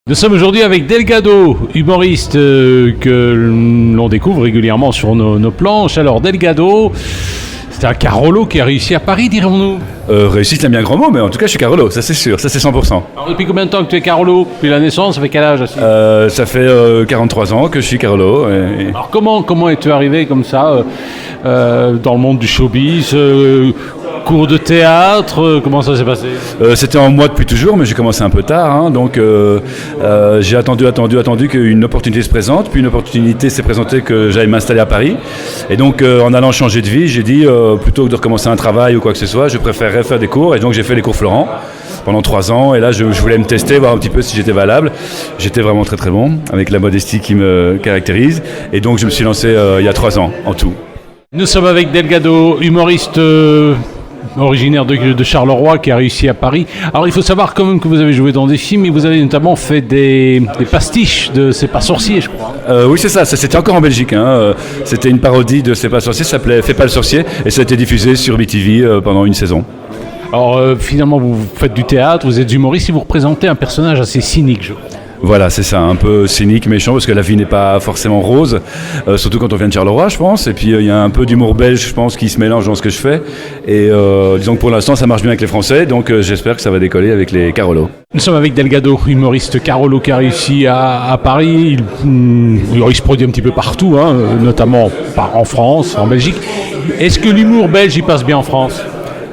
Nous sommes aujourd'hui avec Delgado, humoriste que l'on découvre régulièrement sur nos planches. Alors Delgado, c'est un Carolo qui a réussi à Paris, dirons-nous. Réussite, c'est un bien grand mot, mais en tout cas je suis Carolo, ça c'est sûr, ça c'est 100%. Alors depuis combien de temps que tu es Carolo? Depuis la naissance, ça fait quel âge? Ça fait 43 ans que je suis Carolo. Alors comment es-tu arrivé comme ça dans le monde du showbiz? Cours de théâtre, comment ça s'est passé? C'était en moi depuis toujours, mais j'ai commencé un peu tard, hein, donc j'ai attendu qu'une opportunité se présente, puis une opportunité s'est présentée que j'allais m'installer à Paris. Et donc en allant changer de vie, j'ai dit plutôt que de recommencer un travail ou quoi que ce soit, je préférerais faire des cours, et donc j'ai fait les cours Florent pendant 3 ans, et là je voulais me tester, voir un petit peu si j'étais valable. J'étais vraiment très très bon, avec la modestie qui me caractérise, et donc je me suis lancé il y a 3 ans en tout. Nous sommes avec Delgado, humoriste originaire de Charleroi qui a réussi à Paris. Alors il faut savoir quand même que vous avez joué dans des films et vous avez notamment fait des pastiches de C'est pas sorcier, je crois. Oui, c'est ça, c'était encore en Belgique, hein. C'était une parodie de C'est pas sorcier, ça s'appelait Fais pas le sorcier, et ça a été diffusé sur BTV pendant une saison. Alors finalement vous faites du théâtre, vous êtes humoriste et vous représentez un personnage assez cynique, je crois. Voilà, c'est ça, un peu cynique, méchant, parce que la vie n'est pas forcément rose, surtout quand on vient de Charleroi, je pense. Et puis il y a un peu d'humour belge, je pense, qui se mélange dans ce que je fais. Et disons que pour l'instant, ça marche bien avec les Français, donc j'espère que ça va décoller avec les Carolo. Nous sommes avec Delgado, humoriste Carolo qui a réussi à Paris. Il se produit un petit peu partout, hein, notamment en France, en Belgique. Est-ce que l'humour belge, il passe bien en France ?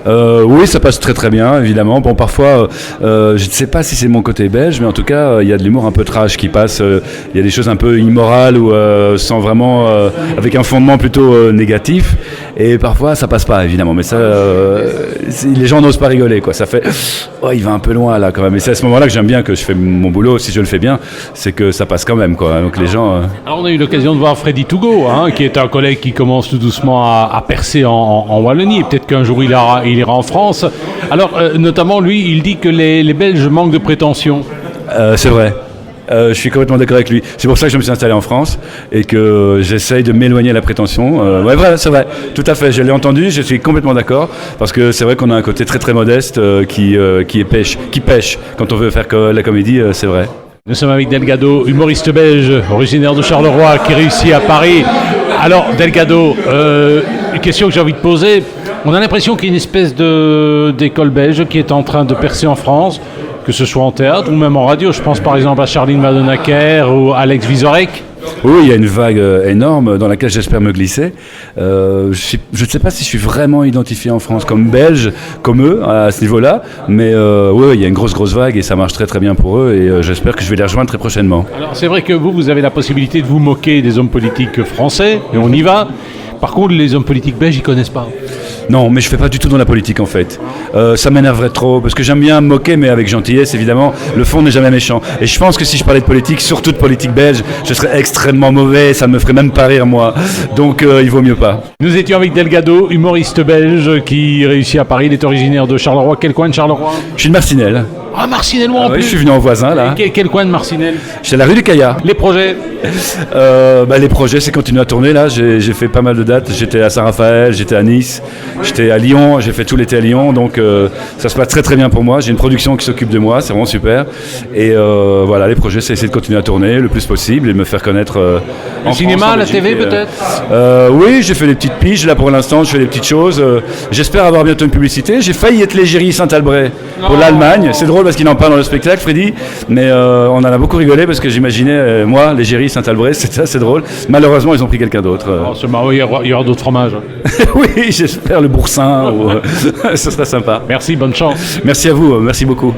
Oui, ça passe très très bien, évidemment. Bon, parfois, je ne sais pas si c'est mon côté belge, mais en tout cas, il y a de l'humour un peu trash qui passe. Il y a des choses un peu immorales ou sans vraiment, avec un fondement plutôt négatif. Et parfois, ça passe pas, évidemment. Mais ça, les gens n'osent pas rigoler, quoi. Ça fait, oh, il va un peu loin là, quand même. Et c'est à ce moment-là que j'aime bien que je fais mon boulot. Si je le fais bien, c'est que ça passe quand même, quoi. Donc les gens. Alors, on a eu l'occasion de voir Freddy Tougo, hein, qui est un collègue qui commence tout doucement à percer en Wallonie. Et peut-être qu'un jour il ira en France. Alors, notamment, lui, il dit que les Belges manquent de prétention. C'est vrai. Je suis complètement d'accord avec lui. C'est pour ça que je me suis installé en France et que j'essaye de m'éloigner de la prétention. Ouais, vrai, c'est vrai. Tout à fait. Je l'ai entendu. Je suis complètement d'accord parce que c'est vrai qu'on a un côté très très modeste qui pêche quand on veut faire la comédie. C'est vrai. Nous sommes avec Delgado, humoriste belge, originaire de Charleroi, qui réussit à Paris. Alors, Delgado, une question que j'ai envie de poser. On a l'impression qu'il y a une espèce d'école belge qui est en train de percer en France, que ce soit en théâtre ou même en radio. Je pense par exemple à Charline Vanhoenacker ou Alex Vizorek. Oui, il y a une vague énorme dans laquelle j'espère me glisser. Je ne sais pas si je suis vraiment identifié en France comme belge, comme eux, à ce niveau-là. Mais oui, il y a une grosse vague et ça marche très très bien pour eux. Et j'espère que je vais les rejoindre très prochainement. Alors c'est vrai que vous avez la possibilité de vous moquer des hommes politiques français, et on y va. Par contre, les hommes politiques belges, ils connaissent pas. Non, mais je fais pas du tout dans la politique en fait. Ça m'énerverait trop, parce que j'aime bien me moquer, mais avec gentillesse évidemment. Le fond n'est jamais méchant. Et je pense que si je parlais de politique, surtout de politique belge, je serais extrêmement mauvais, ça me ferait même pas rire moi. Donc il vaut mieux pas. Nous étions avec Delgado, humoriste belge qui réussit à Paris. Il est originaire de Charleroi. Quel coin de Charleroi? Je suis de Marcinelle. Ah, Marcinellois en plus. Oui, je suis venu en voisin là. Quel coin de Marcinelle? Je suis à la rue du Caillat. Les projets? Les projets, c'est continuer à tourner là. J'ai fait pas mal de dates. J'étais à Saint-Raphaël, j'étais à Nice, j'étais à Lyon. J'ai fait tout l'été à Lyon, donc ça se passe très très bien pour moi. J'ai une production qui s'occupe de moi, c'est vraiment super. Et voilà, les projets, c'est essayer de continuer à tourner le plus possible et me faire connaître. Le cinéma, la TV peut-être? Oui, j'ai fait des petites piges là pour l'instant. Je fais des petites choses. J'espère avoir bientôt une publicité. J'ai failli être l'égérie Saint-Albret pour l'Allemagne. C'est drôle parce qu'il en parle dans le spectacle, Freddy, mais on en a beaucoup rigolé parce que j'imaginais, moi, l'égérie Saint-Albret, c'est assez drôle. Malheureusement, ils ont pris quelqu'un d'autre. C'est marrant, il y aura d'autres fromages. Oui, j'espère le boursin, ce serait sympa. Merci, bonne chance. Merci à vous, merci beaucoup.